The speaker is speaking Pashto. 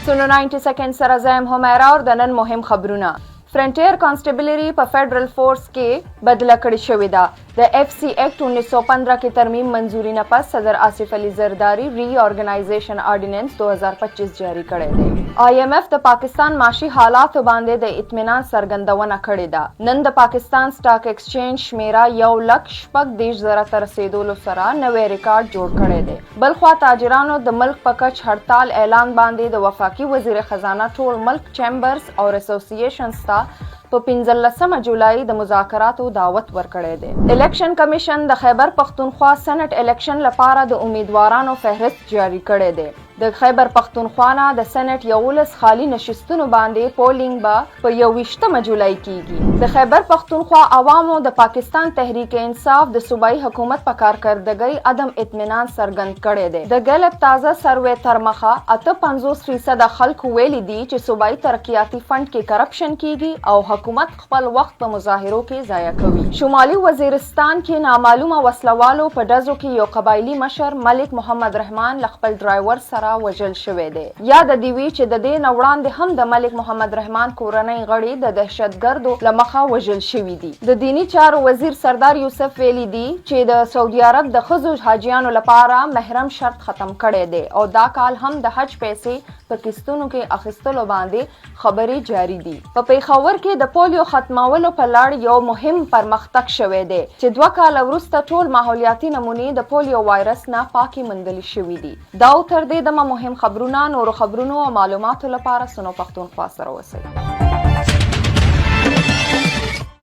سونو 90 سیکنډ سره زم همیرا او د نن مهم خبرونه. فرنټیر کانسټیبلری په فیډرل فورس کې بدله کړې شوې ده. د اف سی ایکټ 1915 کې ترمیم منظوري نه پس صدر آصف علي زرداری ری آرګنایزیشن آرډیننس 2025 جاری کړی دی. آی ایم ایف د پاکستان معاشي حالاتو باندې د اطمینان څرګندونه کړې ده. نن د پاکستان سٹاک ایکسچینج شمیره 1,40,000 ته رسیدلو سره نوې ریکارډ جوړ کړی دی. بلخوا تاجرانو د ملک په کچ هړتال اعلان باندې د وفاقي وزیر خزانه ټول ملک چیمبرز او اسوسییشنز ته په 15 جولای د مذاکراتو دعوت ورکړی دی. الیکشن کمیشن د خیبر پختونخوا سېنات الیکشن لپاره د امیدوارانو فهرست جاری کړی دی. د خیبر پختونخوا نه د سېنات 11 خالی نشستونو باندې پولینګ به په 21 جولای کیږي. د خیبر پختونخوا عوامو د پاکستان تحریک انصاف د صوبایي حکومت په کارکردګۍ عدم اطمینان څرګند کړی دی. د ګلب تازه سروې تر مخه 58% خلکو ویلي دي چې صوبایي ترقیاتي فند کې کرپشن کیږي او حکومت خپل وخت په مظاهرو کې ضایع کوي. شمالي وزیرستان کې نامعلومه وسلوالو په ډزو کې یو قبایلي مشر ملک محمد رحمان له خپل ډرایور سره وژل شوی دی. یاد دی وی چې د دې وړاندې هم د ملک محمد رحمان کورنۍ غړي د دهشتګردو له مخه وژل شوي دي. د دینی چارو وزیر سردار یوسف ویلي دي چې د سعودي عرب د ښځو حاجیانو لپاره محرم شرط ختم کړی دی او دا کال هم د حج پیسې په قسطونو کې اخیستلو باندې خبرې جاری دي. په پیښور کې د پولیو ختمولو په لړ یو مهم پرمختګ شوی دی چې 2 کال وروسته ټول ماحولیاتي نمونې د پولیو وایرس نه پاکي موندل شوي دي. دا تر دې دمه مهم خبرونه، نورو خبرونو او معلوماتو لپاره سونو پښتونخوا سره اوسئ.